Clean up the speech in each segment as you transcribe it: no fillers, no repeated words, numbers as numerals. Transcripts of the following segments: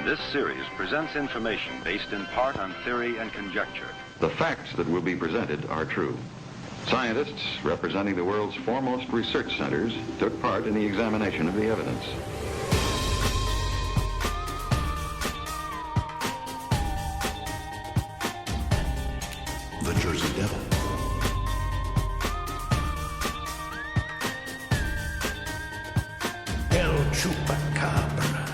This series presents information based in part on theory and conjecture. The facts that will be presented are true. Scientists representing the world's foremost research centers took part in the examination of the evidence. The Jersey Devil. El Chupacabra.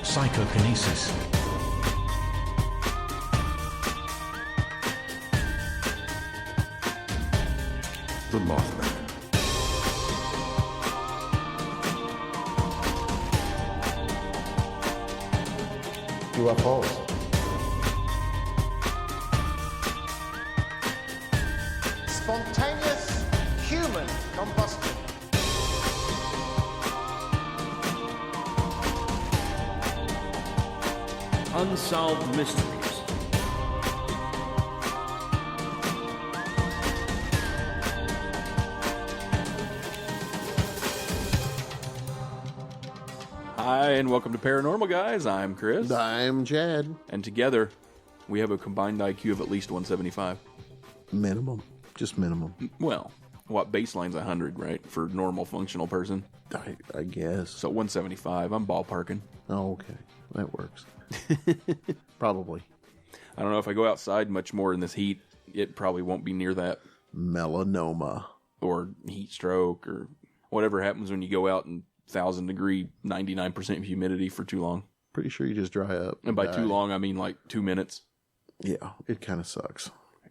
Psychokinesis. The Mothman. UFOs. Spontaneous human combustion. Unsolved mysteries. Hi, and welcome to Paranormal Guys. I'm Chris. I'm Chad. And together, we have a combined IQ of at least 175. Minimum. Just minimum. Well, what baseline's 100, right? For normal functional person. I guess. So 175. I'm ballparking. Oh, okay. That works. Probably. I don't know if I go outside much more in this heat, it probably won't be near that. Melanoma. Or heat stroke, or whatever happens when you go out in 1,000-degree, 99% humidity for too long. Pretty sure you just dry up. And by too long, I mean like 2 minutes. Yeah, it kind of sucks.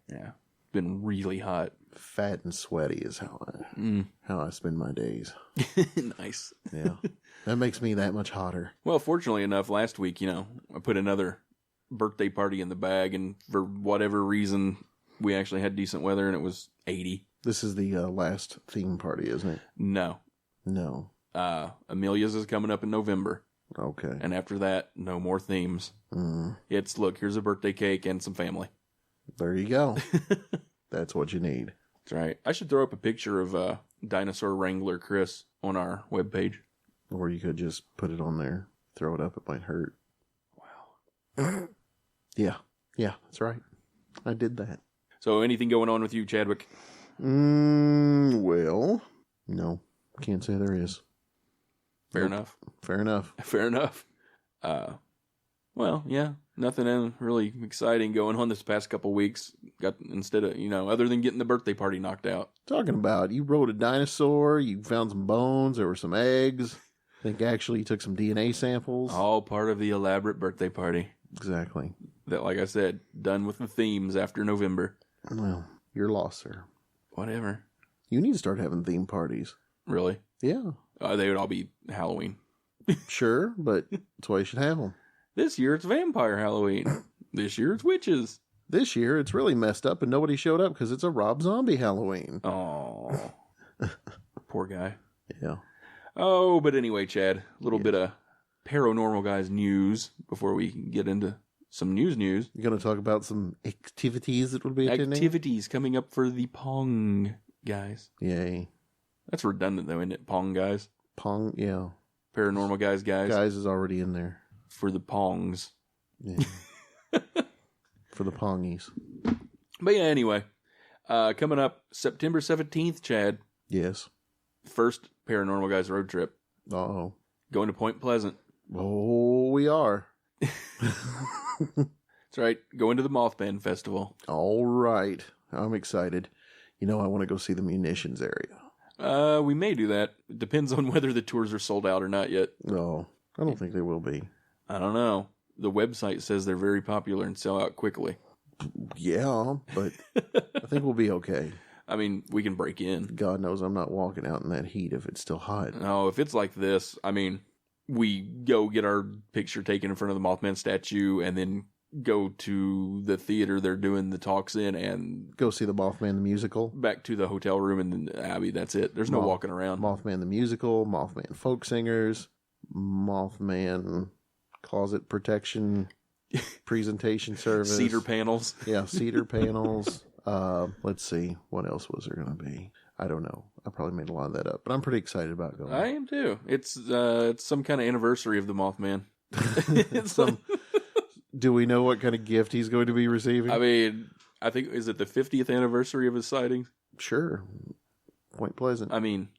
Yeah. Been really hot. Fat and sweaty is how I spend my days. Nice. Yeah. That makes me that much hotter. Well, fortunately enough, last week, I put another birthday party in the bag, and for whatever reason, we actually had decent weather, and it was 80. This is the last theme party, isn't it? No. No. Amelia's is coming up in November. Okay. And after that, no more themes. It's, look, here's a birthday cake and some family. There you go. That's what you need. That's right. I should throw up a picture of Dinosaur Wrangler Chris on our webpage. Or you could just put it on there. Throw it up. It might hurt. Wow. Yeah. Yeah, that's right. I did that. So anything going on with you, Chadwick? Well, no. Can't say there is. Fair enough. Fair enough. Fair enough. Well, yeah, nothing really exciting going on this past couple weeks. Instead of, other than getting the birthday party knocked out. Talking about, you rode a dinosaur, you found some bones, there were some eggs. I think actually you took some DNA samples. All part of the elaborate birthday party. Exactly. That, like I said, done with the themes after November. Well, you're lost, sir. Whatever. You need to start having theme parties. Really? Yeah. They would all be Halloween. Sure, but that's why you should have them. This year it's Vampire Halloween. This year it's Witches. This year it's really messed up and nobody showed up because it's a Rob Zombie Halloween. Oh, poor guy. Yeah. Oh, but anyway, Chad, a little bit of Paranormal Guys news before we get into some news. You're going to talk about some activities that will be attending? Activities coming up for the Pong guys. Yay. That's redundant though, isn't it? Pong guys. Pong, yeah. Paranormal guys. Guys is already in there. For the Pongs. Yeah. For the Pongies. But yeah, anyway. Coming up September 17th, Chad. Yes. First Paranormal Guys road trip. Uh-oh. Going to Point Pleasant. Oh, we are. That's right. Going to the Mothman Festival. All right. I'm excited. I want to go see the munitions area. We may do that. It depends on whether the tours are sold out or not yet. No, I don't think they will be. I don't know. The website says they're very popular and sell out quickly. Yeah, but I think we'll be okay. I mean, we can break in. God knows I'm not walking out in that heat if it's still hot. No, if it's like this, we go get our picture taken in front of the Mothman statue and then go to the theater they're doing the talks in and go see the Mothman the musical. Back to the hotel room and then, that's it. There's no walking around. Mothman the musical, Mothman folk singers, Mothman closet protection presentation service. Cedar panels. Yeah, cedar panels. Let's see. What else was there going to be? I don't know. I probably made a lot of that up, but I'm pretty excited about going. I am too. It's some kind of anniversary of the Mothman. Do we know what kind of gift he's going to be receiving? I mean, I think, is it the 50th anniversary of his sightings? Sure. Point Pleasant. I mean,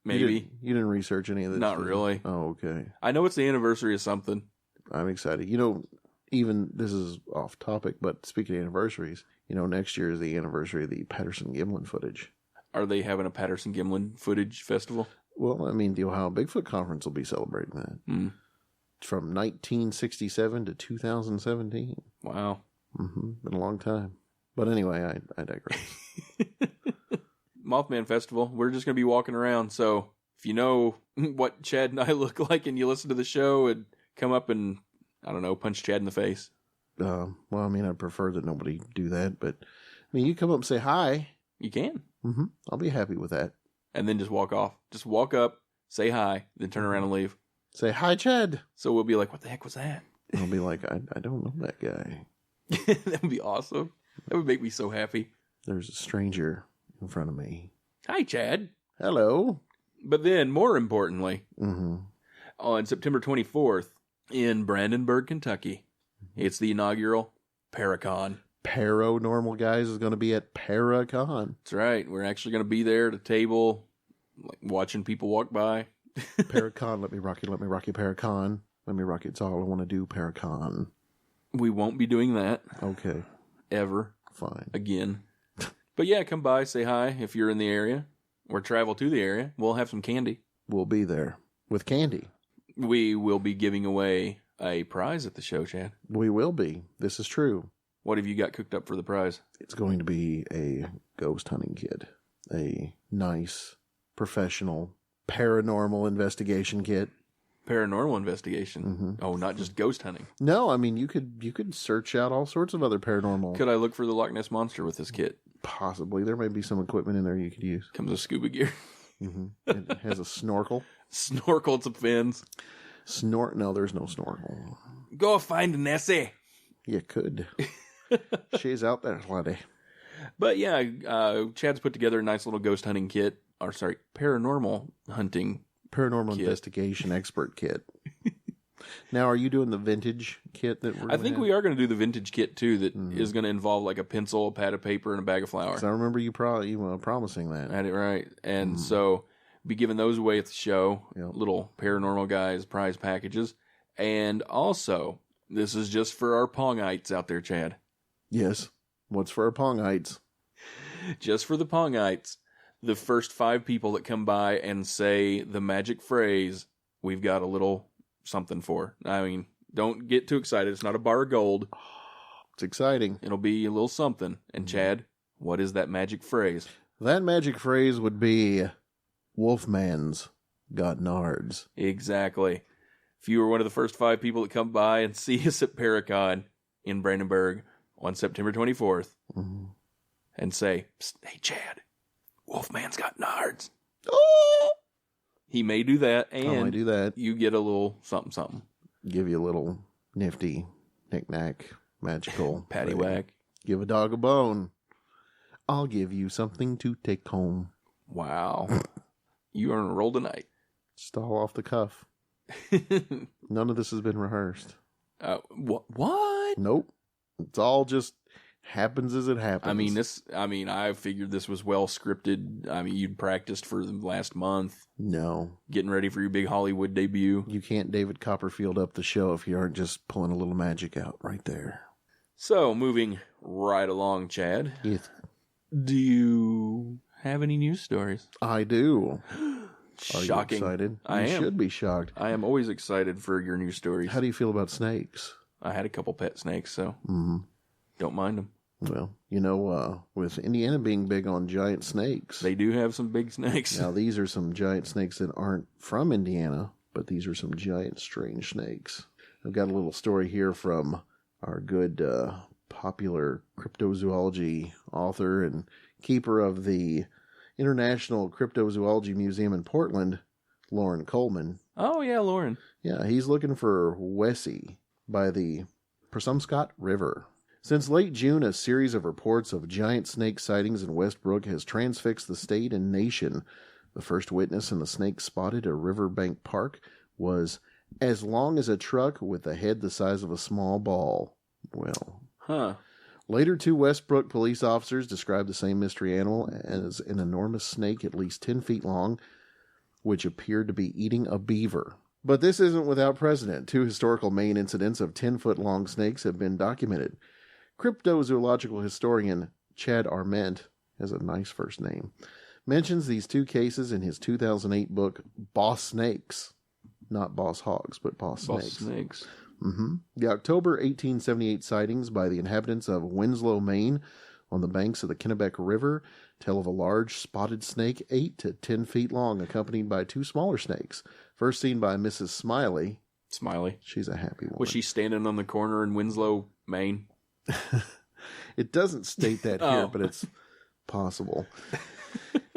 maybe. You didn't research any of this? Not really. Oh, okay. I know it's the anniversary of something. I'm excited. You know, even, this is off topic, but speaking of anniversaries, you know, next year is the anniversary of the Patterson-Gimlin footage. Are they having a Patterson-Gimlin footage festival? Well, I mean, the Ohio Bigfoot Conference will be celebrating that. Mm. From 1967 to 2017. Wow. Been a long time. But anyway, I digress. Mothman Festival. We're just going to be walking around. So if you know what Chad and I look like and you listen to the show, and come up and, I don't know, punch Chad in the face. Well, I mean, I'd prefer that nobody do that. But, I mean, you come up and say hi. You can. I'll be happy with that. And then just walk off. Just walk up, say hi, then turn around and leave. Say, hi, Chad. So we'll be like, what the heck was that? And I'll be like, I don't know that guy. That would be awesome. That would make me so happy. There's a stranger in front of me. Hi, Chad. Hello. But then, more importantly, on September 24th in Brandenburg, Kentucky, it's the inaugural Paracon. Paranormal Guys is going to be at Paracon. That's right. We're actually going to be there at a table, like watching people walk by. Paracon, let me rock you, Paracon. Let me rock you, it's all I want to do, Paracon. We won't be doing that. Okay. Ever. Fine. Again. But yeah, come by, say hi if you're in the area, or travel to the area. We'll have some candy. We'll be there with candy. We will be giving away a prize at the show, Chad. We will be. This is true. What have you got cooked up for the prize? It's going to be a ghost hunting kit. A nice, professional, paranormal investigation kit. Paranormal investigation. Oh, not just ghost hunting. No, I mean, you could search out all sorts of other paranormal. Could I look for the Loch Ness Monster with this kit? Possibly. There may be some equipment in there you could use. Comes with scuba gear. It has a snorkel. Snorkel and some fins. No, there's no snorkel. Go find Nessie. You could. She's out there, laddie. But yeah, Chad's put together a nice little ghost hunting kit. Or sorry, paranormal hunting. Paranormal investigation expert kit. Now, are you doing the vintage kit that we're I think we are going to do the vintage kit too, that is going to involve like a pencil, a pad of paper, and a bag of flour. I remember you promising that. I had it right. And so be giving those away at the show. Yep. Little Paranormal Guys prize packages. And also, this is just for our Pongites out there, Chad. Yes. What's for our Pongites? Just for the Pongites. The first 5 people that come by and say the magic phrase, we've got a little something for. I mean, don't get too excited. It's not a bar of gold. It's exciting. It'll be a little something. And Chad, what is that magic phrase? That magic phrase would be Wolfman's got nards. Exactly. If you were one of the first 5 people that come by and see us at Paracon in Brandenburg on September 24th and say, hey, Chad, Wolfman's got nards. Oh! He may do that, and I might do that. You get a little something. Give you a little nifty, knick-knack, magical. Paddywhack. Give a dog a bone. I'll give you something to take home. Wow. You are on a roll tonight. Just all off the cuff. None of this has been rehearsed. What? Nope. It's all just happens as it happens. I figured this was well scripted. I mean, you'd practiced for the last month. No. Getting ready for your big Hollywood debut. You can't David Copperfield up the show if you aren't just pulling a little magic out right there. So, moving right along, Chad. Yes. Do you have any news stories? I do. Shocking. Are you excited? I am. You should be shocked. I am always excited for your news stories. How do you feel about snakes? I had a couple pet snakes, so don't mind them. Well, you know, with Indiana being big on giant snakes. They do have some big snakes. Now, these are some giant snakes that aren't from Indiana, but these are some giant strange snakes. I've got a little story here from our good popular cryptozoology author and keeper of the International Cryptozoology Museum in Portland, Lauren Coleman. Oh, yeah, Lauren. Yeah, he's looking for Wessie by the Persumscot River. Since late June, a series of reports of giant snake sightings in Westbrook has transfixed the state and nation. The first witness in the snake spotted at Riverbank Park was as long as a truck with a head the size of a small ball. Well, later, 2 Westbrook police officers described the same mystery animal as an enormous snake at least 10 feet long, which appeared to be eating a beaver. But this isn't without precedent. 2 historical Maine incidents of 10-foot-long snakes have been documented. Cryptozoological historian Chad Arment, has a nice first name, mentions these 2 cases in his 2008 book, Boss Snakes. Not Boss Hogs, but Boss Snakes. The October 1878 sightings by the inhabitants of Winslow, Maine, on the banks of the Kennebec River, tell of a large spotted snake 8 to 10 feet long, accompanied by 2 smaller snakes. First seen by Mrs. Smiley. She's a happy woman. Was she standing on the corner in Winslow, Maine? It doesn't state that here, but it's possible.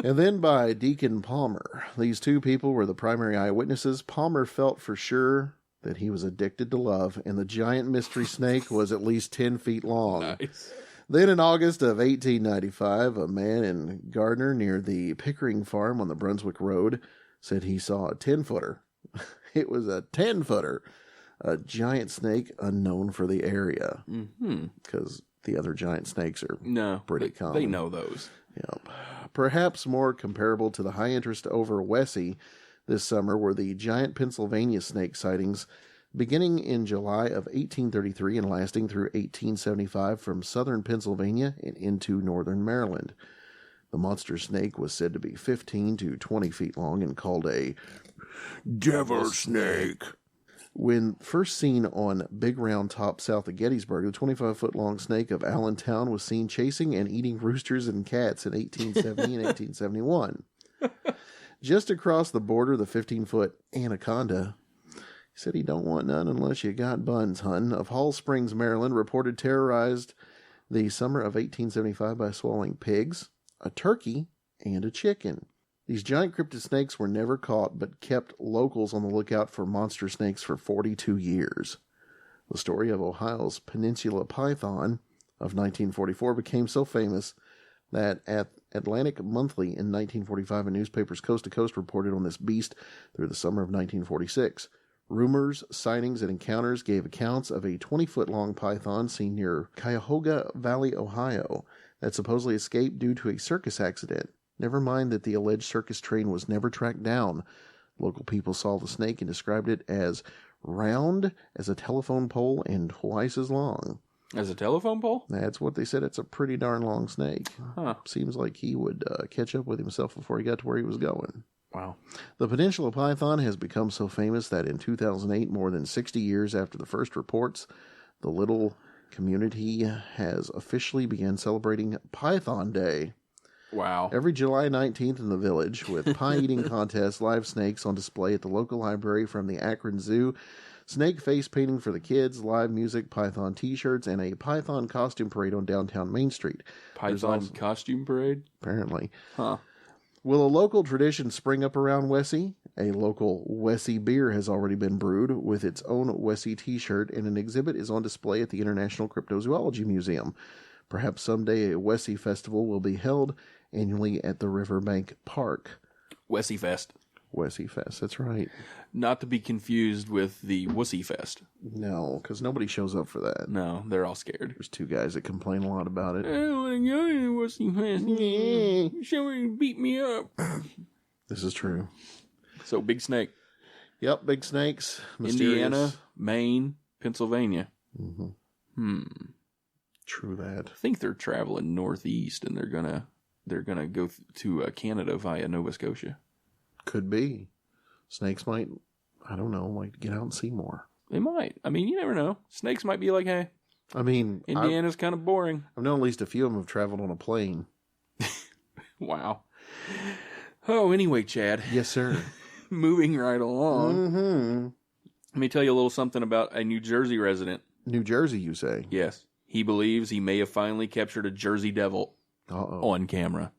And then by Deacon Palmer. These 2 people were the primary eyewitnesses. Palmer felt for sure that he was addicted to love, and the giant mystery snake was at least 10 feet long. Nice. Then in August of 1895, a man in Gardner near the Pickering Farm on the Brunswick Road said he saw a 10-footer. It was a 10-footer, a giant snake unknown for the area. Because the other giant snakes are pretty common. They know those. Yep. Perhaps more comparable to the high interest over Wessie this summer were the giant Pennsylvania snake sightings beginning in July of 1833 and lasting through 1875 from southern Pennsylvania and into northern Maryland. The monster snake was said to be 15 to 20 feet long and called a devil snake. When first seen on Big Round Top south of Gettysburg, the 25-foot-long snake of Allentown was seen chasing and eating roosters and cats in 1870 and 1871. Just across the border, the 15-foot anaconda, he said he don't want none unless you got buns, hun, of Hall Springs, Maryland, reported terrorized the summer of 1875 by swallowing pigs, a turkey, and a chicken. These giant cryptid snakes were never caught, but kept locals on the lookout for monster snakes for 42 years. The story of Ohio's Peninsula Python of 1944 became so famous that at Atlantic Monthly in 1945, a newspaper's coast to coast reported on this beast through the summer of 1946. Rumors, sightings, and encounters gave accounts of a 20-foot-long python seen near Cuyahoga Valley, Ohio, that supposedly escaped due to a circus accident. Never mind that the alleged circus train was never tracked down. Local people saw the snake and described it as round as a telephone pole and twice as long. As a telephone pole? That's what they said. It's a pretty darn long snake. Huh. Seems like he would catch up with himself before he got to where he was going. Wow. The Peninsula Python has become so famous that in 2008, more than 60 years after the first reports, the little community has officially begun celebrating Python Day. Wow. Every July 19th in the village, with pie-eating contests, live snakes on display at the local library from the Akron Zoo, snake face painting for the kids, live music, Python t-shirts, and a Python costume parade on downtown Main Street. Python costume parade? Apparently. Huh. Will a local tradition spring up around Wessie? A local Wessie beer has already been brewed with its own Wessie t-shirt, and an exhibit is on display at the International Cryptozoology Museum. Perhaps someday a Wessie festival will be held annually at the Riverbank Park. Wessie Fest. Wessie Fest, that's right. Not to be confused with the Wussy Fest. No, because nobody shows up for that. No, they're all scared. There's 2 guys that complain a lot about it. I don't want to go to the Wussy Fest. Somebody beat me up. This is true. So, big snake. Yep, big snakes. Indiana, Maine, Pennsylvania. True that. I think they're traveling northeast, and they're gonna go to Canada via Nova Scotia. Could be. Snakes might, I don't know, like get out and see more. They might. I mean, you never know. Snakes might be like, hey, I mean, Indiana's kind of boring. I've known at least a few of them have traveled on a plane. Wow. Oh, anyway, Chad. Yes, sir. Moving right along. Let me tell you a little something about a New Jersey resident. New Jersey, you say? Yes. He believes he may have finally captured a Jersey Devil on camera.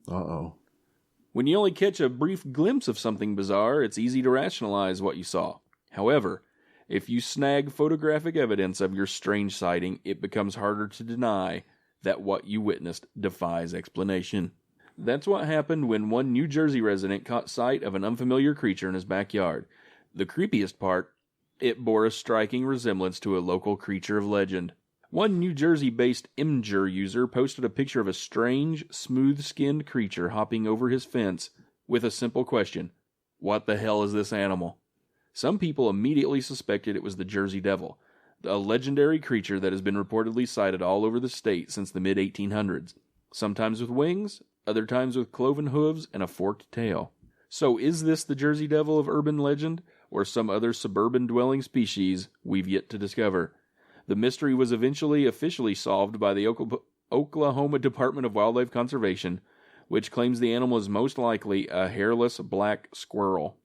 When you only catch a brief glimpse of something bizarre, it's easy to rationalize what you saw. However, If you snag photographic evidence of your strange sighting, it becomes harder to deny that what you witnessed defies explanation. That's what happened when one New Jersey resident caught sight of an unfamiliar creature in his backyard. The creepiest part, it bore a striking resemblance to a local creature of legend. One New Jersey-based Imgur user posted a picture of a strange, smooth-skinned creature hopping over his fence with a simple question: what the hell is this animal? Some people immediately suspected it was the Jersey Devil, a legendary creature that has been reportedly sighted all over the state since the mid-1800s, sometimes with wings, other times with cloven hooves and a forked tail. So is this the Jersey Devil of urban legend, or some other suburban dwelling species we've yet to discover? The mystery was eventually officially solved by the Oklahoma Department of Wildlife Conservation, which claims the animal is most likely a hairless black squirrel.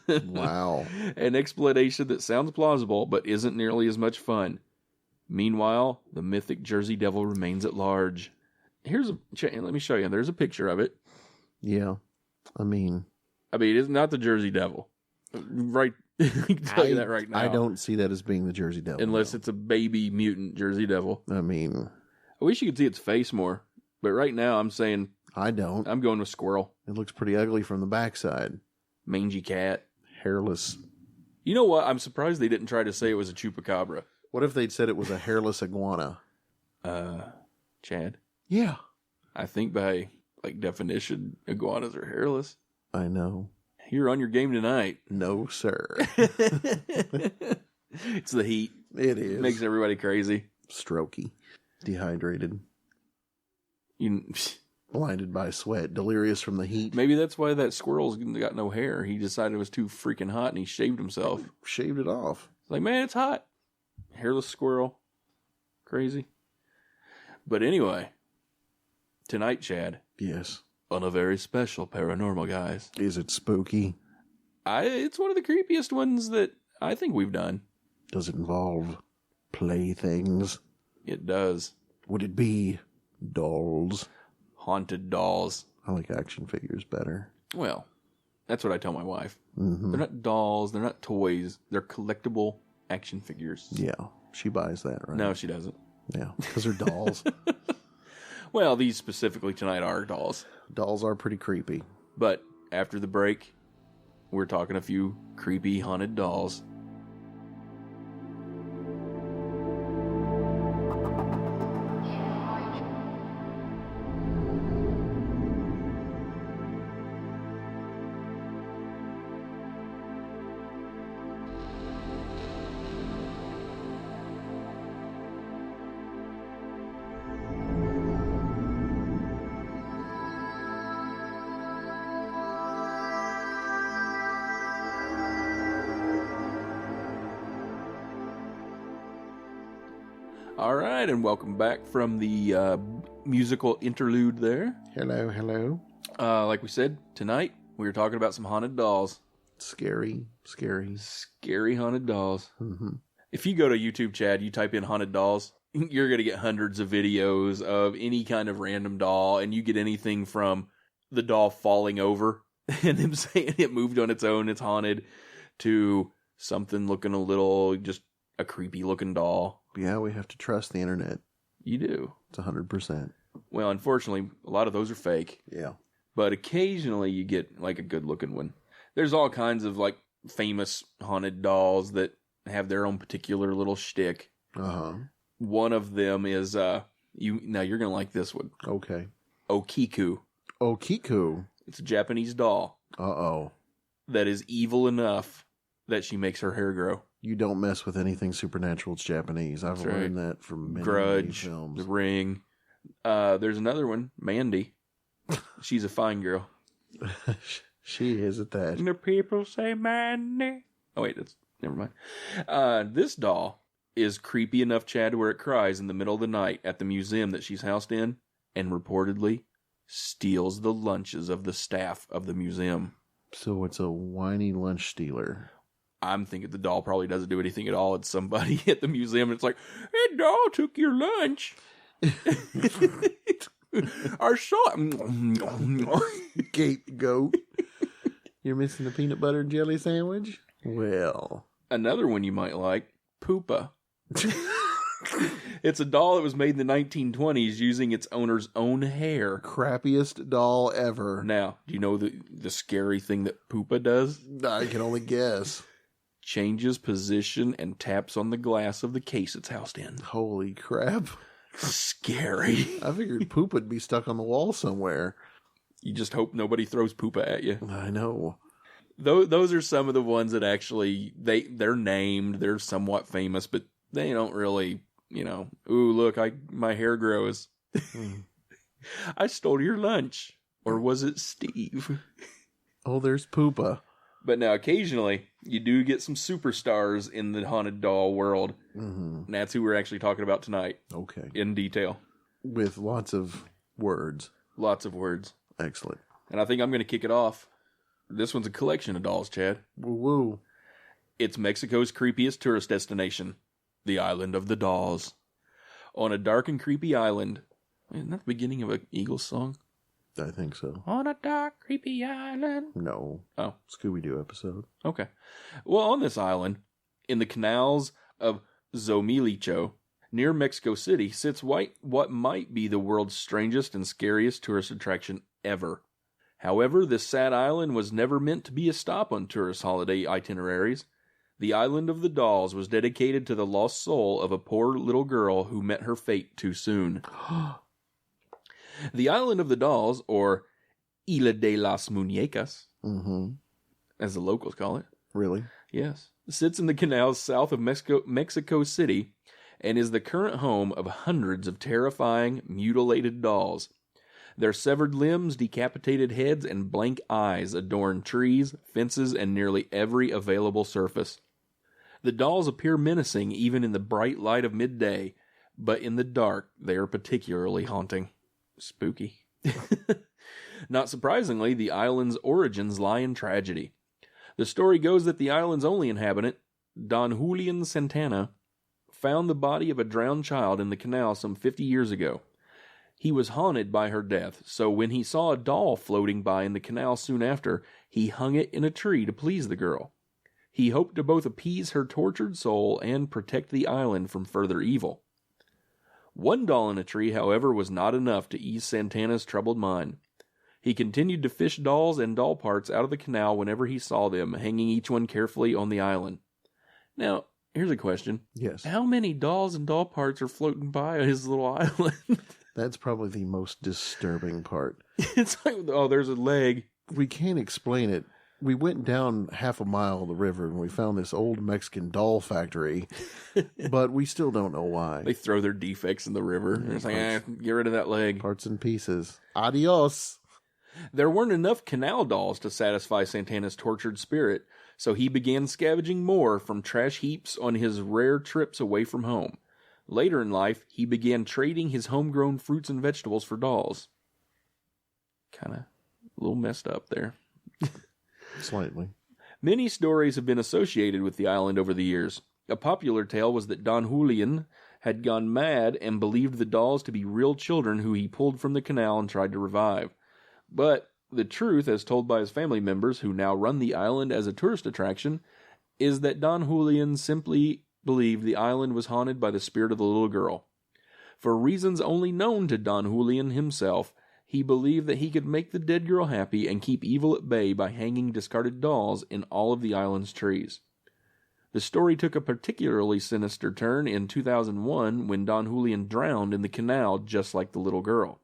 Wow. An explanation that sounds plausible, but isn't nearly as much fun. Meanwhile, the mythic Jersey Devil remains at large. Let me show you. There's a picture of it. Yeah. I mean, it's not the Jersey Devil. Right. I can tell you that right now. I don't see that as being the Jersey Devil. Unless it's a baby mutant Jersey Devil. I mean, I wish you could see its face more. But right now, I'm saying... I don't. I'm going with squirrel. It looks pretty ugly from the backside. Mangy cat. Hairless. You know what? I'm surprised they didn't try to say it was a chupacabra. What if they'd said it was a hairless iguana? Chad? Yeah. I think by, definition, iguanas are hairless. I know. You're on your game tonight. No, sir. It's the heat. It is. It makes everybody crazy. Strokey. Dehydrated. You... Blinded by sweat, delirious from the heat. Maybe that's why that squirrel's got no hair. He decided it was too freaking hot and he shaved himself. Shaved it off. It's like, man, it's hot. Hairless squirrel. Crazy. But anyway, tonight, Chad. Yes. On a very special Paranormal Guys. Is it spooky? It's one of the creepiest ones that I think we've done. Does it involve playthings? It does. Would it be dolls? Haunted dolls. I like action figures better. Well, that's what I tell my wife. Mm-hmm. They're not dolls. They're not toys. They're collectible action figures. Yeah, she buys that, right? No, she doesn't. Yeah, because they're dolls. Well, these specifically tonight are dolls. Dolls are pretty creepy. But after the break, we're talking a few creepy haunted dolls. All right, and welcome back from the musical interlude there. Hello, hello. Like we said, tonight we were talking about some haunted dolls. Scary Haunted dolls. Mm-hmm. If you go to YouTube, Chad, you type in haunted dolls, you're going to get hundreds of videos of any kind of random doll, and you get anything from the doll falling over and them saying it moved on its own, it's haunted, to something looking a little, just a creepy looking doll. Yeah, we have to trust the internet. You do. It's 100%. Well, unfortunately, a lot of those are fake. Yeah. But occasionally you get like a good looking one. There's all kinds of like famous haunted dolls that have their own particular little shtick. Uh-huh. One of them is you're gonna like this one. Okay. Okiku. Okiku. It's a Japanese doll. Uh-oh. That is evil enough that she makes her hair grow. You don't mess with anything supernatural. It's Japanese. I've That's learned right. that from many Grudge, films. The Ring. There's another one, Mandy. She's a fine girl. She is at that. And the people say Mandy. Oh wait, never mind. This doll is creepy enough, Chad, where it cries in the middle of the night at the museum that she's housed in, and reportedly steals the lunches of the staff of the museum. So it's a whiny lunch stealer. I'm thinking the doll probably doesn't do anything at all. It's somebody at the museum, and it's like, hey, doll took your lunch. Our Gape goat. You're missing the peanut butter and jelly sandwich? Well, Another one you might like, Poopa. It's a doll that was made in the 1920s using its owner's own hair. Crappiest doll ever. Now, do you know the scary thing that Poopa does? I can only guess. Changes position and taps on the glass of the case it's housed in. Holy crap. Scary. I figured poop would be stuck on the wall somewhere. You just hope nobody throws Poopa at you. I know. Those are some of the ones that actually, they're named, they're somewhat famous, but they don't really, ooh, look, my hair grows. I stole your lunch. Or was it Steve? Oh, there's Poopa. But now, occasionally, you do get some superstars in the haunted doll world. Mm-hmm. And that's who we're actually talking about tonight. Okay. In detail. With lots of words. Lots of words. Excellent. And I think I'm going to kick it off. This one's a collection of dolls, Chad. Woo-woo. It's Mexico's creepiest tourist destination, the Island of the Dolls. On a dark and creepy island. Isn't that the beginning of an Eagles song? I think so. On a dark, creepy island. No. Oh. Scooby-Doo episode. Okay. Well, on this island, in the canals of Zomilicho, near Mexico City, sits what might be the world's strangest and scariest tourist attraction ever. However, this sad island was never meant to be a stop on tourist holiday itineraries. The Island of the Dolls was dedicated to the lost soul of a poor little girl who met her fate too soon. The Island of the Dolls, or Isla de las Muñecas, as the locals call it. Really? Yes. Sits in the canals south of Mexico City and is the current home of hundreds of terrifying, mutilated dolls. Their severed limbs, decapitated heads, and blank eyes adorn trees, fences, and nearly every available surface. The dolls appear menacing even in the bright light of midday, but in the dark they are particularly haunting. Spooky. Not surprisingly, the island's origins lie in tragedy. The story goes that the island's only inhabitant, Don Julian Santana, found the body of a drowned child in the canal some 50 years ago. He was haunted by her death, so when he saw a doll floating by in the canal soon after, he hung it in a tree to please the girl. He hoped to both appease her tortured soul and protect the island from further evil. One doll in a tree, however, was not enough to ease Santana's troubled mind. He continued to fish dolls and doll parts out of the canal whenever he saw them, hanging each one carefully on the island. Now, here's a question. Yes. How many dolls and doll parts are floating by on his little island? That's probably the most disturbing part. It's like, oh, there's a leg. We can't explain it. We went down half a mile of the river and we found this old Mexican doll factory, but we still don't know why. They throw their defects in the river. It's like, get rid of that leg. Parts and pieces. Adios. There weren't enough canal dolls to satisfy Santana's tortured spirit, so he began scavenging more from trash heaps on his rare trips away from home. Later in life, he began trading his homegrown fruits and vegetables for dolls. Kind of a little messed up there. Slightly. Many stories have been associated with the island over the years. A popular tale was that Don Julian had gone mad and believed the dolls to be real children who he pulled from the canal and tried to revive. But the truth, as told by his family members who now run the island as a tourist attraction, is that Don Julian simply believed the island was haunted by the spirit of the little girl. For reasons only known to Don Julian himself, he believed that he could make the dead girl happy and keep evil at bay by hanging discarded dolls in all of the island's trees. The story took a particularly sinister turn in 2001 when Don Julian drowned in the canal just like the little girl.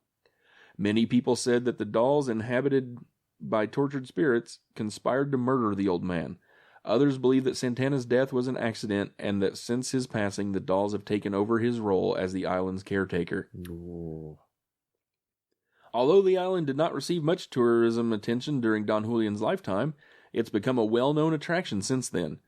Many people said that the dolls inhabited by tortured spirits conspired to murder the old man. Others believe that Santana's death was an accident and that since his passing the dolls have taken over his role as the island's caretaker. Ooh. Although the island did not receive much tourism attention during Don Julian's lifetime, it's become a well-known attraction since then.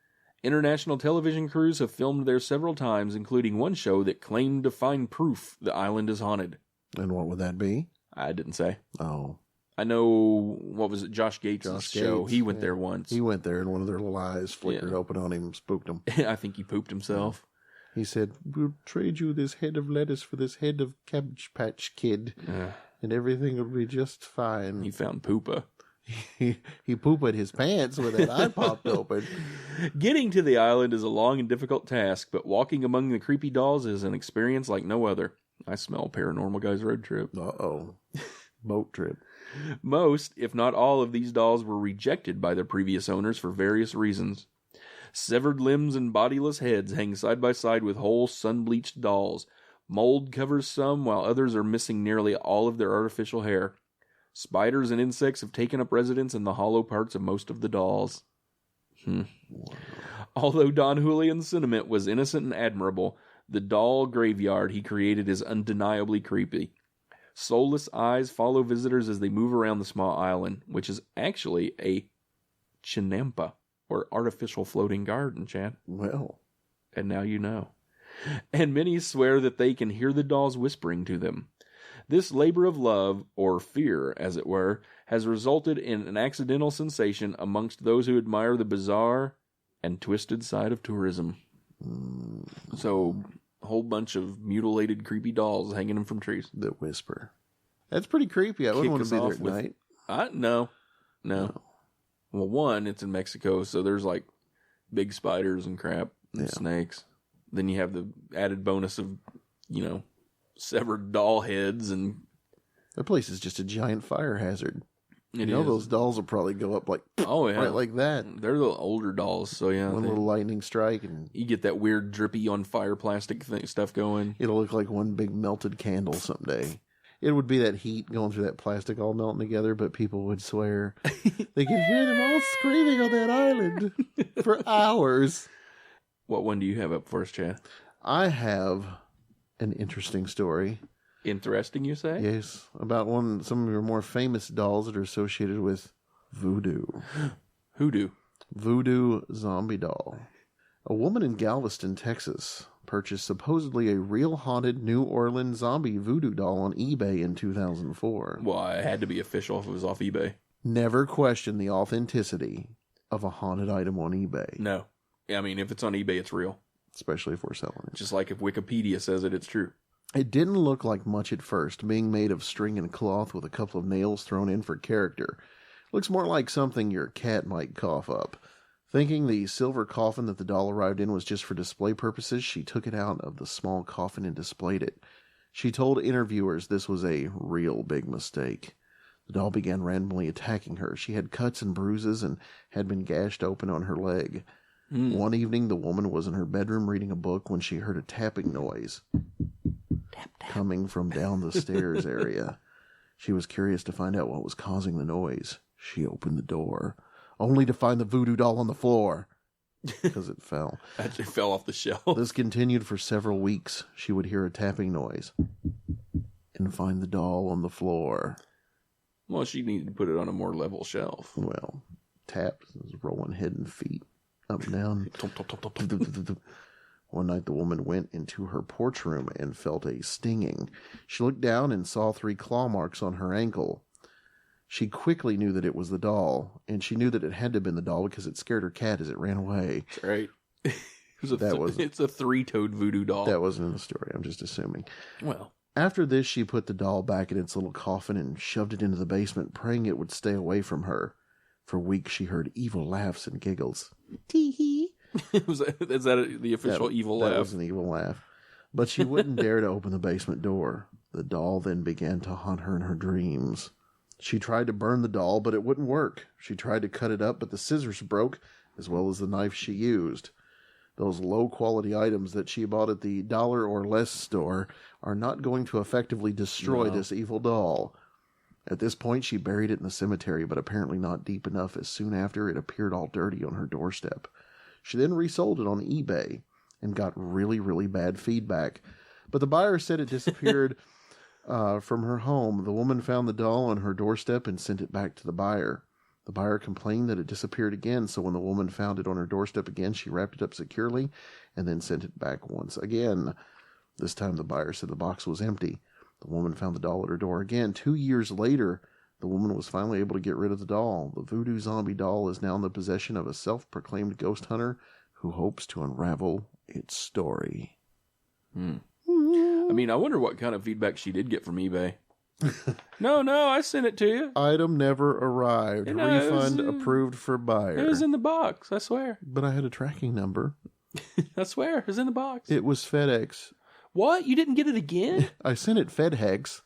International television crews have filmed there several times, including one show that claimed to find proof the island is haunted. And what would that be? I didn't say. Oh. I know, what was it, Josh Gates' show. Gates, he went there once. He went there and one of their little eyes flickered open on him, spooked him. I think he pooped himself. He said, "We'll trade you this head of lettuce for this head of Cabbage Patch Kid, and everything will be just fine." He found Poopa. he pooped his pants with that eye popped open. Getting to the island is a long and difficult task, but walking among the creepy dolls is an experience like no other. I smell Paranormal Guy's road trip. Uh-oh. Boat trip. Most, if not all, of these dolls were rejected by their previous owners for various reasons. Severed limbs and bodiless heads hang side by side with whole sun-bleached dolls. Mold covers some, while others are missing nearly all of their artificial hair. Spiders and insects have taken up residence in the hollow parts of most of the dolls. Although Don Julian's sentiment was innocent and admirable, the doll graveyard he created is undeniably creepy. Soulless eyes follow visitors as they move around the small island, which is actually a chinampa, or artificial floating garden, Chad. Well. And now you know. And many swear that they can hear the dolls whispering to them. This labor of love, or fear, as it were, has resulted in an accidental sensation amongst those who admire the bizarre and twisted side of tourism. So, a whole bunch of mutilated, creepy dolls hanging them from trees. That whisper. That's pretty creepy. I wouldn't want to be there at night. No. Well, one, it's in Mexico, so there's like big spiders and crap and snakes. Then you have the added bonus of, severed doll heads, and that place is just a giant fire hazard. You know those dolls will probably go up like right like that. They're the older dolls, so yeah. One little lightning strike and you get that weird drippy on fire plastic stuff going. It'll look like one big melted candle someday. It would be that heat going through that plastic all melting together, but people would swear they could hear them all screaming on that island for hours. What one do you have up for us, Chad? I have an interesting story. Interesting, you say? Yes, about some of your more famous dolls that are associated with voodoo. Hoodoo. Voodoo zombie doll. A woman in Galveston, Texas, purchased supposedly a real haunted New Orleans zombie voodoo doll on eBay in 2004. Well, it had to be official if it was off eBay. Never question the authenticity of a haunted item on eBay. No. I mean, if it's on eBay, it's real. Especially if we're selling it. Just like if Wikipedia says it, it's true. It didn't look like much at first, being made of string and cloth with a couple of nails thrown in for character. Looks more like something your cat might cough up. Thinking the silver coffin that the doll arrived in was just for display purposes, she took it out of the small coffin and displayed it. She told interviewers this was a real big mistake. The doll began randomly attacking her. She had cuts and bruises and had been gashed open on her leg. One evening, the woman was in her bedroom reading a book when she heard a tapping noise coming from down the stairs area. She was curious to find out what was causing the noise. She opened the door, only to find the voodoo doll on the floor because it fell. Actually fell off the shelf. This continued for several weeks. She would hear a tapping noise and find the doll on the floor. Well, she needed to put it on a more level shelf. Well, tapped, rolling head and feet up and down. One night the woman went into her porch room and felt a stinging. She looked down and saw 3 claw marks on her ankle. She quickly knew that it was the doll, and she knew that it had to have been the doll because it scared her cat as it ran away. That's right. It's a 3-toed voodoo doll. That wasn't in the story. I'm just assuming. Well. After this, she put the doll back in its little coffin and shoved it into the basement, praying it would stay away from her. For weeks, she heard evil laughs and giggles. Tee-hee. Is that the official evil laugh? That was an evil laugh. But she wouldn't dare to open the basement door. The doll then began to haunt her in her dreams. She tried to burn the doll, but it wouldn't work. She tried to cut it up, but the scissors broke, as well as the knife she used. Those low-quality items that she bought at the dollar or less store are not going to effectively destroy this evil doll. At this point, she buried it in the cemetery, but apparently not deep enough, as soon after it appeared all dirty on her doorstep. She then resold it on eBay and got really, really bad feedback. But the buyer said it disappeared from her home. The woman found the doll on her doorstep and sent it back to the buyer. The buyer complained that it disappeared again, so when the woman found it on her doorstep again, she wrapped it up securely and then sent it back once again. This time the buyer said the box was empty. The woman found the doll at her door again. 2 years later, the woman was finally able to get rid of the doll. The voodoo zombie doll is now in the possession of a self-proclaimed ghost hunter who hopes to unravel its story. I mean, I wonder what kind of feedback she did get from eBay. No, I sent it to you. Item never arrived. No, it was, Refund approved for buyer. It was in the box, I swear. But I had a tracking number. I swear, it was in the box. It was FedEx. What? You didn't get it again? I sent it FedHex.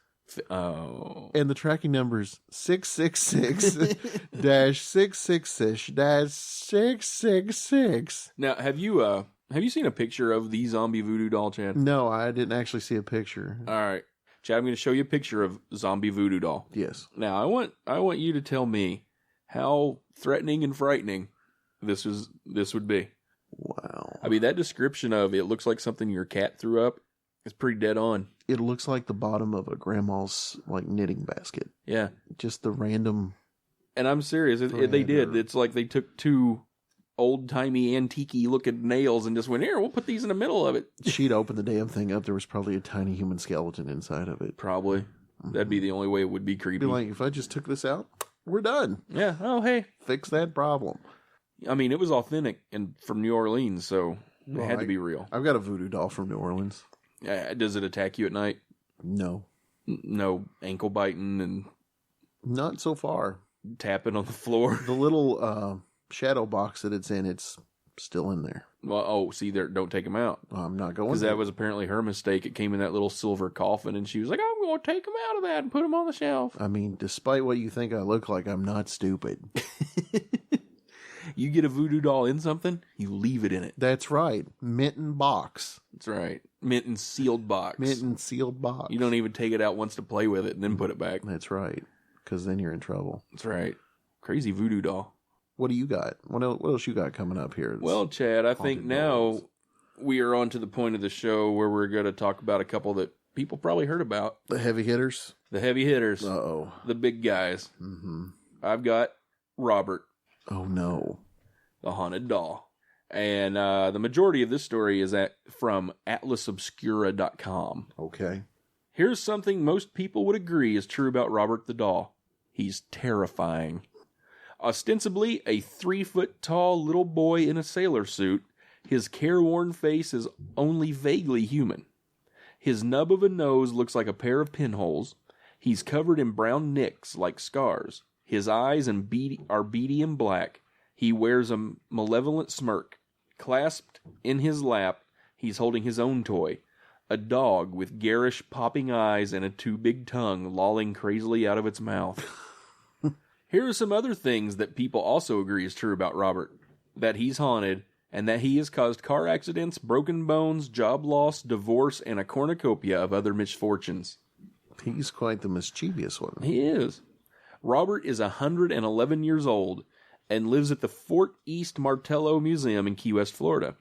Oh. And the tracking number's 666-666-666. Now, have you seen a picture of the zombie voodoo doll, Chad? No, I didn't actually see a picture. All right. Chad, I'm going to show you a picture of zombie voodoo doll. Yes. Now, I want you to tell me how threatening and frightening this would be. Wow. I mean, that description of it looks like something your cat threw up is pretty dead on. It looks like the bottom of a grandma's knitting basket. Yeah. Just the random. And I'm serious. They did. It's like they took two old-timey, antique-y looking nails and just went, here, we'll put these in the middle of it. She'd open the damn thing up. There was probably a tiny human skeleton inside of it. Probably. That'd be the only way it would be creepy. Be like, if I just took this out, we're done. Yeah. Oh, hey. Fix that problem. I mean, it was authentic and from New Orleans, so it had to be real. I've got a voodoo doll from New Orleans. Does it attack you at night? No. No ankle biting and Not so far. tapping on the floor? The little shadow box that it's in, it's still in there. Well, see, don't take them out. I'm not going Because to. that was apparently her mistake. It came in that little silver coffin, and she was like, I'm going to take them out of that and put them on the shelf. I mean, despite what you think I look like, I'm not stupid. You get a voodoo doll in something, you leave it in it. That's right. Mint and box. That's right. Mint and sealed box. Mint and sealed box. You don't even take it out once to play with it and then put it back. That's right. Because then you're in trouble. That's right. Crazy voodoo doll. What do you got? What else you got coming up here? Well, Chad, I think now dolls? we are on to the point of the show where we're going to talk about a couple that people probably heard about. The heavy hitters? The heavy hitters. Uh-oh. The big guys. Mm-hmm. I've got Robert, Oh, no. the haunted doll. And the majority of this story is from atlasobscura.com. Okay. Here's something most people would agree is true about Robert the doll. He's terrifying. Ostensibly a 3-foot-tall little boy in a sailor suit, his careworn face is only vaguely human. His nub of a nose looks like a pair of pinholes. He's covered in brown nicks like scars. His eyes are beady and black. He wears a malevolent smirk. Clasped in his lap, he's holding his own toy, a dog with garish popping eyes and a too big tongue lolling crazily out of its mouth. Here are some other things that people also agree is true about Robert. That he's haunted, and that he has caused car accidents, broken bones, job loss, divorce, and a cornucopia of other misfortunes. He's quite the mischievous one. He is. Robert is 111 years old and lives at the Fort East Martello Museum in Key West, Florida.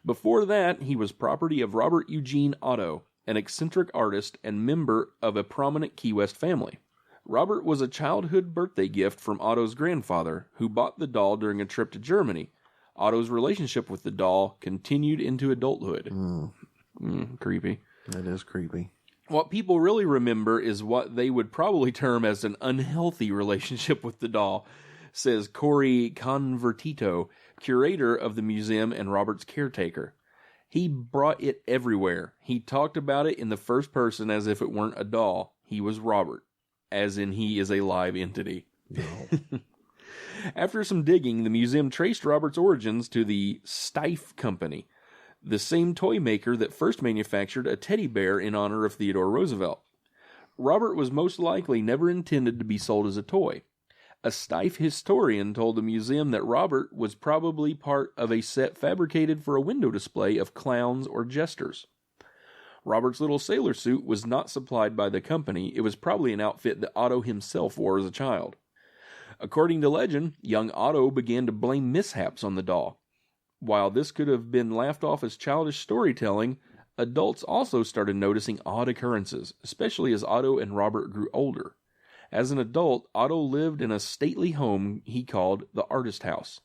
Before that, he was property of Robert Eugene Otto, an eccentric artist and member of a prominent Key West family. Robert was a childhood birthday gift from Otto's grandfather, who bought the doll during a trip to Germany. Otto's relationship with the doll continued into adulthood. Creepy. That is creepy. What people really remember is what they would probably term as an unhealthy relationship with the doll, says Corey Convertito, curator of the museum and Robert's caretaker. He brought it everywhere. He talked about it in the first person as if it weren't a doll. He was Robert, as in he is a live entity. No. After some digging, the museum traced Robert's origins to the Steiff Company, the same toy maker that first manufactured a teddy bear in honor of Theodore Roosevelt. Robert was most likely never intended to be sold as a toy. A Steiff historian told the museum that Robert was probably part of a set fabricated for a window display of clowns or jesters. Robert's little sailor suit was not supplied by the company. It was probably an outfit that Otto himself wore as a child. According to legend, young Otto began to blame mishaps on the doll. While this could have been laughed off as childish storytelling, adults also started noticing odd occurrences, especially as Otto and Robert grew older. As an adult, Otto lived in a stately home he called the Artist House,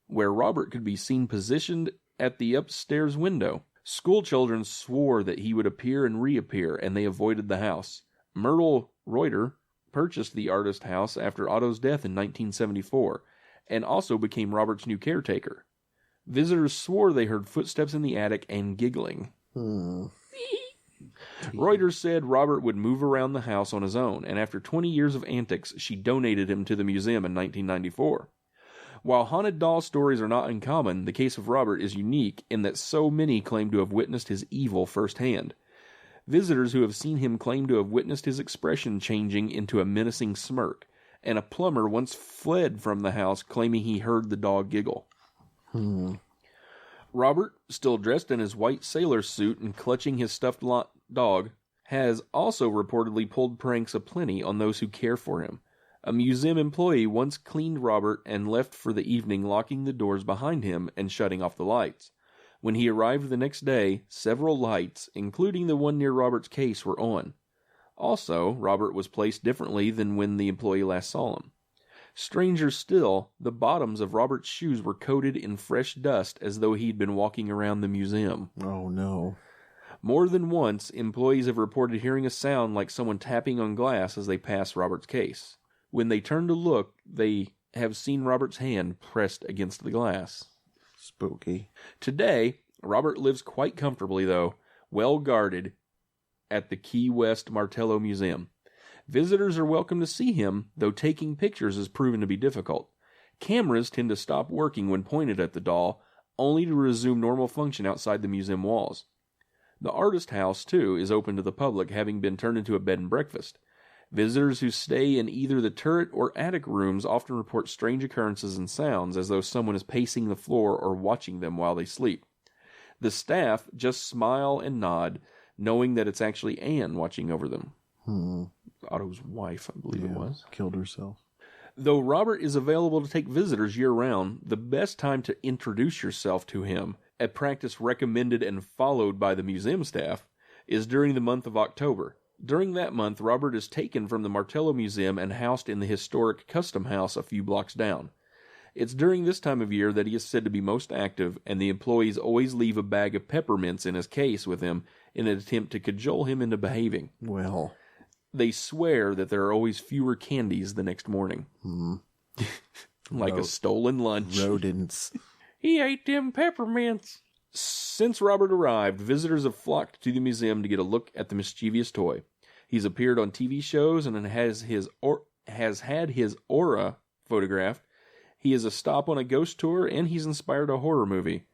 where Robert could be seen positioned at the upstairs window. School children swore that he would appear and reappear, and they avoided the house. Myrtle Reuter purchased the Artist House after Otto's death in 1974, and also became Robert's new caretaker. Visitors swore they heard footsteps in the attic and giggling. Reuters said Robert would move around the house on his own, and after 20 years of antics, she donated him to the museum in 1994. While haunted doll stories are not uncommon, the case of Robert is unique in that so many claim to have witnessed his evil firsthand. Visitors who have seen him claim to have witnessed his expression changing into a menacing smirk, and a plumber once fled from the house claiming he heard the dog giggle. Robert, still dressed in his white sailor suit and clutching his stuffed dog, has also reportedly pulled pranks aplenty on those who care for him. A museum employee once cleaned Robert and left for the evening, locking the doors behind him and shutting off the lights. When he arrived the next day, several lights, including the one near Robert's case, were on. Also, Robert was placed differently than when the employee last saw him. Stranger still, the bottoms of Robert's shoes were coated in fresh dust as though he'd been walking around the museum. Oh, no. More than once, employees have reported hearing a sound like someone tapping on glass as they pass Robert's case. When they turn to look, they have seen Robert's hand pressed against the glass. Spooky. Today, Robert lives quite comfortably, though, well guarded, at the Key West Martello Museum. Visitors are welcome to see him, though taking pictures has proven to be difficult. Cameras tend to stop working when pointed at the doll, only to resume normal function outside the museum walls. The artist house, too, is open to the public, having been turned into a bed and breakfast. Visitors who stay in either the turret or attic rooms often report strange occurrences and sounds, as though someone is pacing the floor or watching them while they sleep. The staff just smile and nod, knowing that it's actually Anne watching over them. Otto's wife, I believe it was. Killed herself. Though Robert is available to take visitors year-round, the best time to introduce yourself to him, a practice recommended and followed by the museum staff, is during the month of October. During that month, Robert is taken from the Martello Museum and housed in the historic Custom House a few blocks down. It's during this time of year that he is said to be most active, and the employees always leave a bag of peppermints in his case with him in an attempt to cajole him into behaving. Well, they swear that there are always fewer candies the next morning. Like a stolen lunch. Rodents. He ate them peppermints. Since Robert arrived, visitors have flocked to the museum to get a look at the mischievous toy. He's appeared on TV shows and has had his aura photographed. He is a stop on a ghost tour, and he's inspired a horror movie.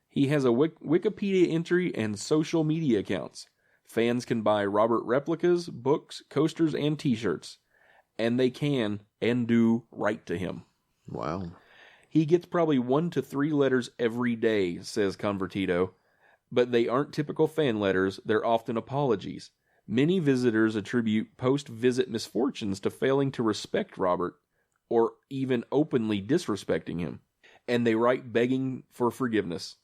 He has a Wikipedia entry and social media accounts. Fans can buy Robert replicas, books, coasters, and t-shirts. And they can, and do, write to him. Wow. He gets probably 1 to 3 letters every day, says Convertito. But they aren't typical fan letters, they're often apologies. Many visitors attribute post-visit misfortunes to failing to respect Robert, or even openly disrespecting him. And they write begging for forgiveness.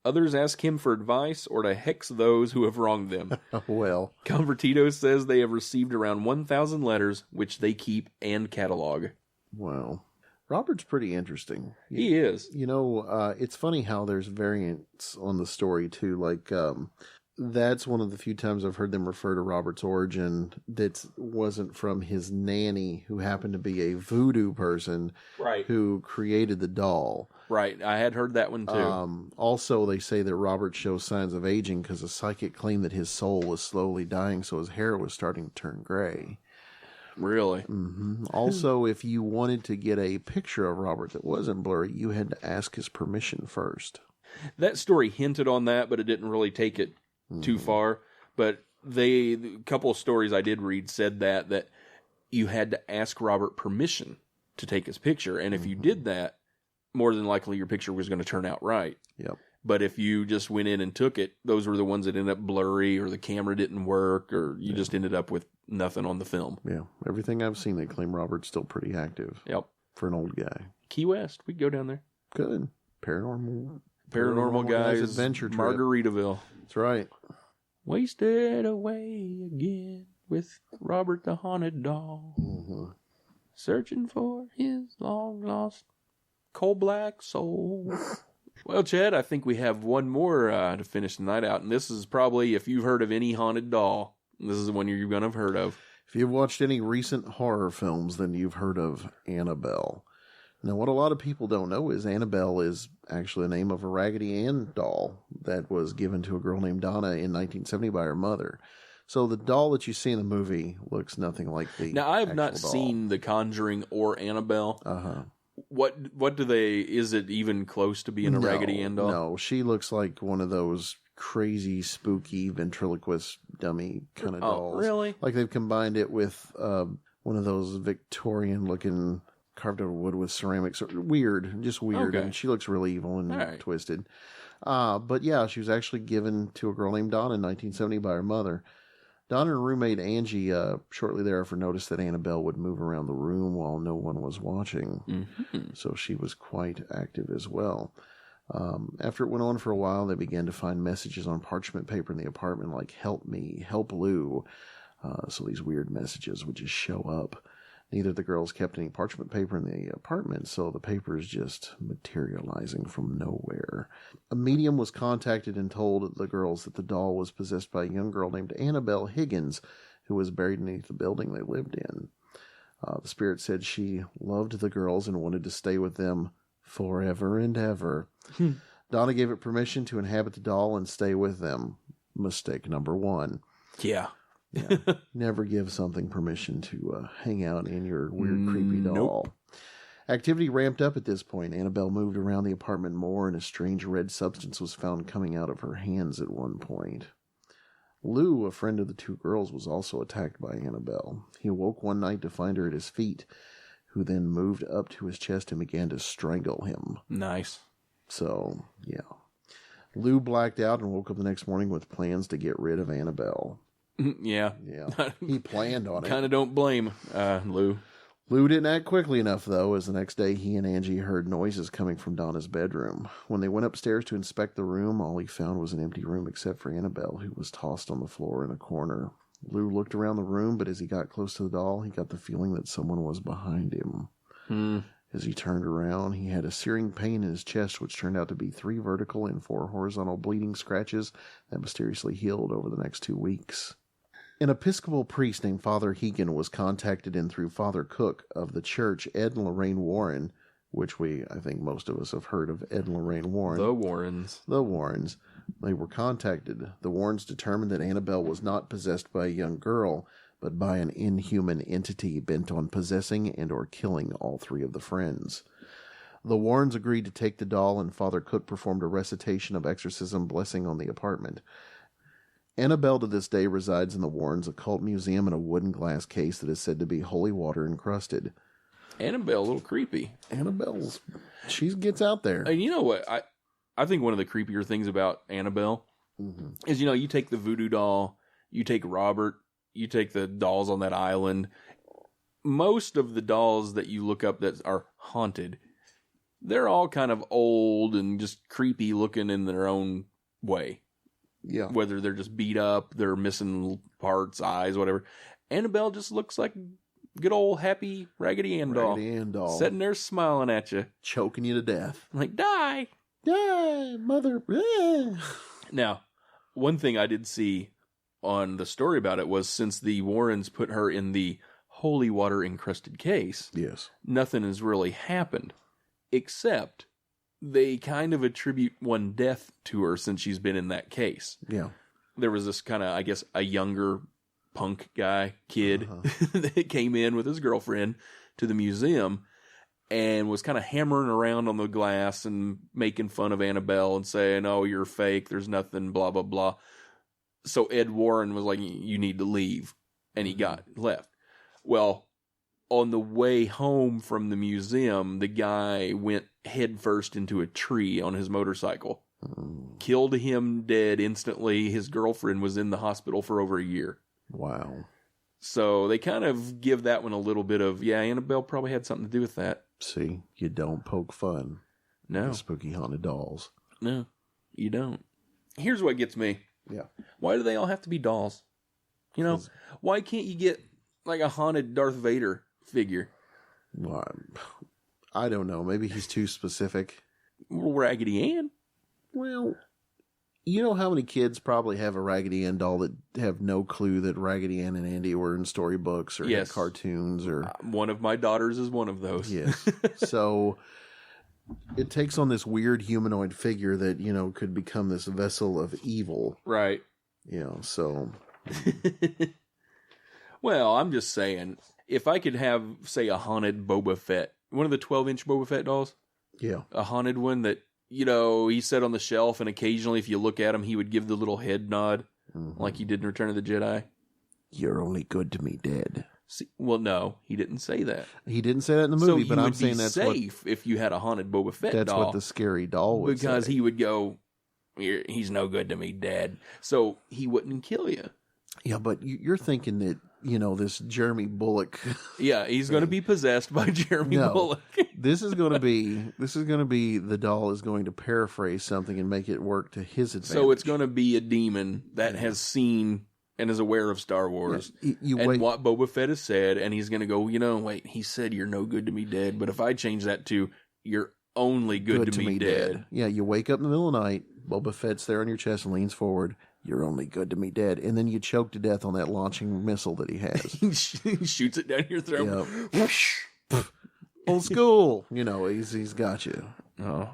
Others ask him for advice or to hex those who have wronged them. Well. Convertito says they have received around 1,000 letters, which they keep and catalog. Wow. Robert's pretty interesting. He is. You know, it's funny how there's variants on the story, too. Like, that's one of the few times I've heard them refer to Robert's origin that wasn't from his nanny, who happened to be a voodoo person, right, who created the doll. Right, I had heard that one too. Also, they say that Robert shows signs of aging because a psychic claimed that his soul was slowly dying, so his hair was starting to turn gray. Really? Mm-hmm. Also, if you wanted to get a picture of Robert that wasn't blurry, you had to ask his permission first. That story hinted on that, but it didn't really take it too far. But a couple of stories I did read said that you had to ask Robert permission to take his picture, and if you did that, more than likely your picture was going to turn out right. Yep. But if you just went in and took it, those were the ones that ended up blurry, or the camera didn't work, or you just ended up with nothing on the film. Yeah. Everything I've seen, they claim Robert's still pretty active. Yep. For an old guy. Key West. We'd go down there. Good. Paranormal guys adventure trip. Margaritaville. That's right. Wasted away again with Robert the Haunted Doll. Mm-hmm. Searching for his long lost coal black soul. Well, Chad, I think we have one more to finish the night out. And this is probably, if you've heard of any haunted doll, this is the one you're going to have heard of. If you've watched any recent horror films, then you've heard of Annabelle. Now, what a lot of people don't know is Annabelle is actually the name of a Raggedy Ann doll that was given to a girl named Donna in 1970 by her mother. So the doll that you see in the movie looks nothing like the Now, I have actual not doll. seen The Conjuring or Annabelle. Uh-huh. What do they... Is it even close to being a Raggedy Ann doll? No, she looks like one of those crazy, spooky, ventriloquist dummy kind of dolls. Really? Like they've combined it with one of those Victorian-looking carved out of wood with ceramics. Weird, just weird. Okay. And she looks really evil and All right. twisted. But yeah, she was actually given to a girl named Donna in 1970 by her mother. Donna and her roommate Angie shortly thereafter noticed that Annabelle would move around the room while no one was watching. Mm-hmm. So she was quite active as well. After it went on for a while, they began to find messages on parchment paper in the apartment like, "Help me, help Lou." So these weird messages would just show up. Neither of the girls kept any parchment paper in the apartment, so the paper is just materializing from nowhere. A medium was contacted and told the girls that the doll was possessed by a young girl named Annabelle Higgins, who was buried beneath the building they lived in. The spirit said she loved the girls and wanted to stay with them forever and ever. Donna gave it permission to inhabit the doll and stay with them. Mistake number one. Yeah. Yeah. Never give something permission to hang out in your weird, creepy doll. Activity ramped up at this point. Annabelle moved around the apartment more, and a strange red substance was found coming out of her hands at one point. Lou, a friend of the two girls, was also attacked by Annabelle. He awoke one night to find her at his feet, who then moved up to his chest and began to strangle him. Nice. So, yeah. Lou blacked out and woke up the next morning with plans to get rid of Annabelle. Yeah. Yeah, he planned on it. Kind of don't blame Lou. Lou didn't act quickly enough, though, as the next day he and Angie heard noises coming from Donna's bedroom. When they went upstairs to inspect the room, all he found was an empty room except for Annabelle, who was tossed on the floor in a corner. Lou looked around the room, but as he got close to the doll, he got the feeling that someone was behind him. As he turned around, he had a searing pain in his chest, which turned out to be 3 vertical and 4 horizontal bleeding scratches that mysteriously healed over the next 2 weeks. An Episcopal priest named Father Hegan was contacted in through Father Cook of the church, Ed and Lorraine Warren, which I think most of us have heard of Ed and Lorraine Warren. The Warrens. The Warrens. They were contacted. The Warrens determined that Annabelle was not possessed by a young girl, but by an inhuman entity bent on possessing and or killing all 3 of the friends. The Warrens agreed to take the doll, and Father Cook performed a recitation of exorcism blessing on the apartment. Annabelle to this day resides in the Warrens' occult museum in a wooden glass case that is said to be holy water encrusted. Annabelle, a little creepy. She gets out there. And you know what? I think one of the creepier things about Annabelle is, you take the voodoo doll, you take Robert, you take the dolls on that island. Most of the dolls that you look up that are haunted, they're all kind of old and just creepy looking in their own way. Yeah. Whether they're just beat up, they're missing parts, eyes, whatever. Annabelle just looks like good old happy Raggedy Ann doll. Raggedy Ann doll. Sitting there smiling at you. Choking you to death. Like, die! Die, mother. Now, one thing I did see on the story about it was since the Warrens put her in the holy water encrusted case, Yes. nothing has really happened. Except they kind of attribute one death to her since she's been in that case. Yeah. There was this kind of, I guess, a younger punk kid that came in with his girlfriend to the museum and was kind of hammering around on the glass and making fun of Annabelle and saying, "Oh, you're fake, there's nothing, blah, blah, blah." So Ed Warren was like, "You need to leave." And he got left. Well, on the way home from the museum, the guy went headfirst into a tree on his motorcycle. Killed him dead instantly. His girlfriend was in the hospital for over a year. Wow. So they kind of give that one a little bit of, yeah, Annabelle probably had something to do with that. See, you don't poke fun. No. With spooky haunted dolls. No, you don't. Here's what gets me. Yeah. Why do they all have to be dolls? Why can't you get like a haunted Darth Vader figure? Well, I don't know. Maybe he's too specific. Raggedy Ann. Well, you know how many kids probably have a Raggedy Ann doll that have no clue that Raggedy Ann and Andy were in storybooks or Yes. had cartoons or... One of my daughters is one of those. Yes. So it takes on this weird humanoid figure that, could become this vessel of evil. Right. So Well, I'm just saying, if I could have, say, a haunted Boba Fett, one of the 12-inch Boba Fett dolls, Yeah. a haunted one that, he sat on the shelf, and occasionally if you look at him, he would give the little head nod, like he did in Return of the Jedi. You're only good to me dead. See, well, no, he didn't say that. He didn't say that in the movie, so but I'm would saying be that's safe if you had a haunted Boba Fett that's doll. what the scary doll would because say. he would go, he's no good to me, Dad. So he wouldn't kill you. Yeah, but you're thinking that, this Jeremy Bullock. Yeah, he's going to be possessed by Jeremy Bullock. This is going to be the doll is going to paraphrase something and make it work to his advantage. So it's going to be a demon that has seen and is aware of Star Wars and what Boba Fett has said, and he's going to go, wait, he said you're no good to me, Dad, but if I change that to you're only good to me, Dad. Yeah, you wake up in the middle of the night, Boba Fett's there on your chest and leans forward, you're only good to me, Dad, and then you choke to death on that launching missile that he has. He shoots it down your throat. Yep. Old school. He's got you. Oh,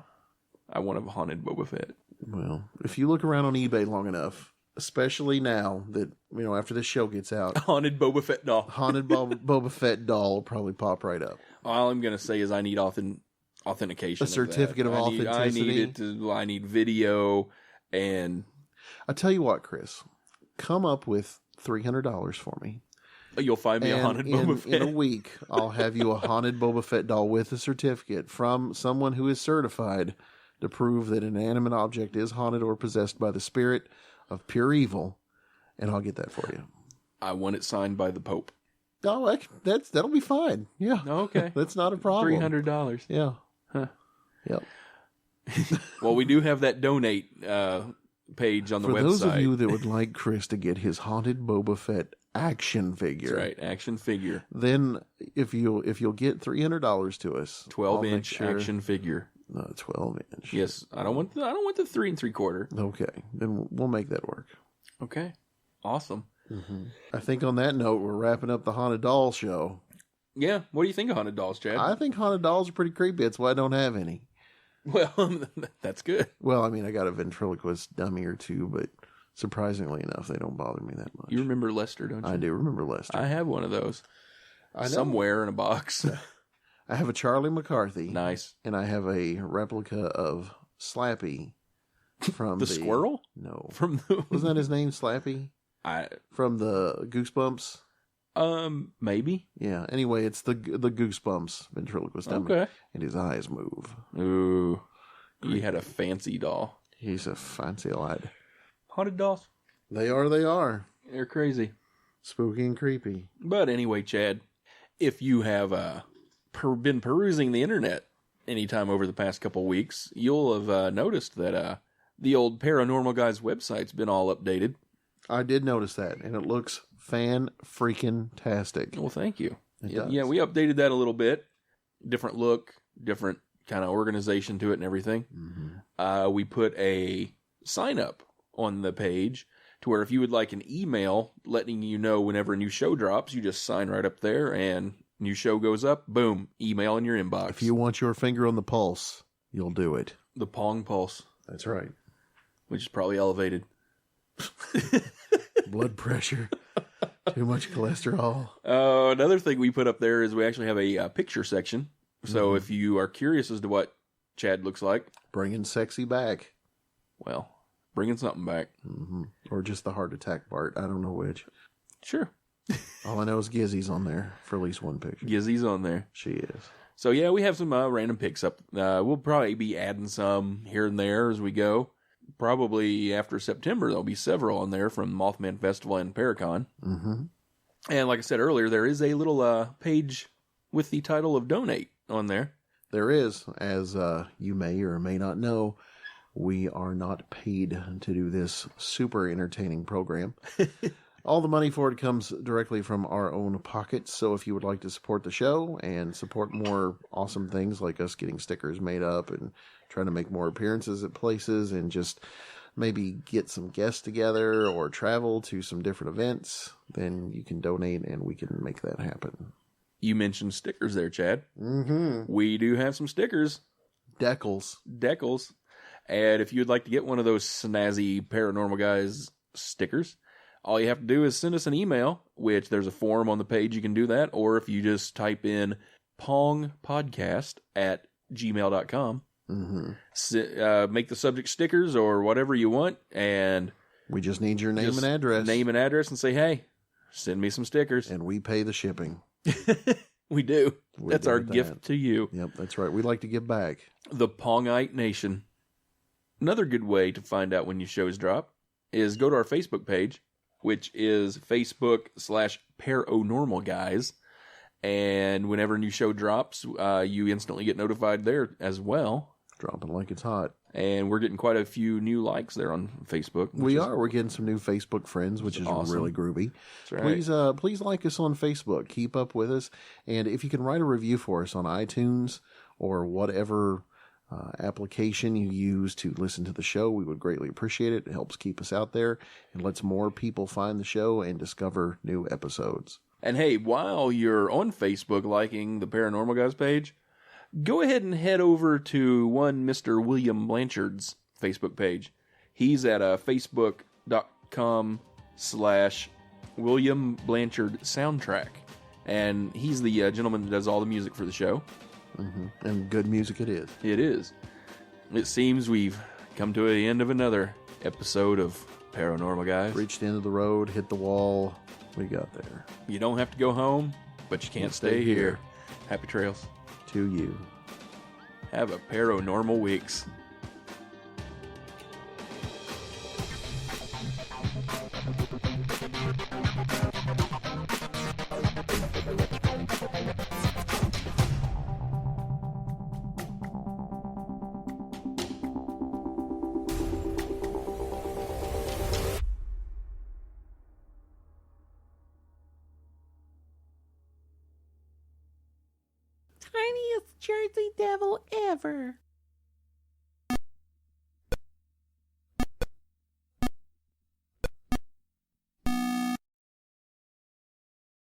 I want a haunted Boba Fett. Well, if you look around on eBay long enough, especially now that, after this show gets out, haunted Boba Fett doll. Haunted Boba Fett doll will probably pop right up. All I'm going to say is I need authentication. A certificate of authenticity. I need video, and I tell you what, Chris, come up with $300 for me. You'll find me a haunted Boba Fett. In a week, I'll have you a haunted Boba Fett doll with a certificate from someone who is certified to prove that an inanimate object is haunted or possessed by the spirit of pure evil, and I'll get that for you. I want it signed by the Pope. Oh, that'll be fine. Yeah. Okay. That's not a problem. $300. Yeah. Huh. Yep. Well, we do have that donate page on the website. For those of you that would like Chris to get his haunted Boba Fett action figure, that's right, action figure. Then if you'll get $300 to us, 12-inch action figure. 12-inch. Yes, I don't want the 3 3/4. Okay, then we'll make that work. Okay, awesome. Mm-hmm. I think on that note, we're wrapping up the haunted doll show. Yeah, what do you think of haunted dolls, Chad? I think haunted dolls are pretty creepy. That's why I don't have any. Well, that's good. Well, I mean, I got a ventriloquist dummy or two, but surprisingly enough, they don't bother me that much. You remember Lester, don't you? I do remember Lester. I have one of those. Somewhere in a box. I have a Charlie McCarthy. Nice. And I have a replica of Slappy from the squirrel? No. From the... Wasn't that his name, Slappy? From the Goosebumps? Maybe. Yeah. Anyway, it's the Goosebumps ventriloquist dummy. Okay. And his eyes move. Ooh. He had a fancy doll. He's a fancy lad. Haunted dolls? They are. They're crazy. Spooky and creepy. But anyway, Chad, if you have been perusing the internet anytime over the past couple weeks, you'll have noticed that the old Paranormal Guys website's been all updated. I did notice that, and it looks fan-freaking-tastic. Well, thank you. It does. Yeah, we updated that a little bit. Different look, different kind of organization to it and everything. Mm-hmm. We put a sign-up on the page to where if you would like an email letting you know whenever a new show drops, you just sign right up there and new show goes up, boom, email in your inbox. If you want your finger on the pulse, you'll do it. The Pong Pulse. That's right. Which is probably elevated. Blood pressure. Too much cholesterol. Another thing we put up there is we actually have a picture section. So if you are curious as to what Chad looks like. Bringing sexy back. Well, bringing something back. Mm-hmm. Or just the heart attack part. I don't know which. Sure. All I know is Gizzy's on there for at least one picture. Gizzy's on there. She is. So yeah, we have some random pics up. We'll probably be adding some here and there as we go. Probably after September, there'll be several on there from Mothman Festival and Paracon. Mm-hmm. And like I said earlier, there is a little page with the title of Donate on there. There is. As you may or may not know, we are not paid to do this super entertaining program. All the money for it comes directly from our own pockets. So if you would like to support the show and support more awesome things like us getting stickers made up and trying to make more appearances at places and just maybe get some guests together or travel to some different events, then you can donate and we can make that happen. You mentioned stickers there, Chad. Mm-hmm. We do have some stickers. Decals. And if you'd like to get one of those snazzy Paranormal Guys stickers, all you have to do is send us an email, which there's a form on the page you can do that, or if you just type in pongpodcast@gmail.com, make the subject stickers or whatever you want, and we just need your name and address. Name and address, and say, hey, send me some stickers. And we pay the shipping. We do. That's our gift to you. Yep, that's right. We like to give back. The Pongite Nation. Another good way to find out when new shows drop is go to our Facebook page, which is Facebook/Paranormal Guys. And whenever a new show drops, you instantly get notified there as well. Dropping like it's hot. And we're getting quite a few new likes there on Facebook. We're getting some new Facebook friends, which is awesome. Really groovy. That's right. Please like us on Facebook. Keep up with us. And if you can write a review for us on iTunes or whatever application you use to listen to the show, we would greatly appreciate it. It helps keep us out there and lets more people find the show and discover new episodes. And hey, while you're on Facebook liking the Paranormal Guys page, go ahead and head over to one Mr. William Blanchard's Facebook page. He's at facebook.com/William Blanchard Soundtrack. And he's the gentleman that does all the music for the show. Mm-hmm. And good music it is. It is. It seems we've come to the end of another episode of Paranormal Guys. Reached the end of the road, hit the wall. We got there. You don't have to go home, but you can't stay here. Happy trails. To you. Have a paranormal weeks. Tiniest Jersey Devil ever.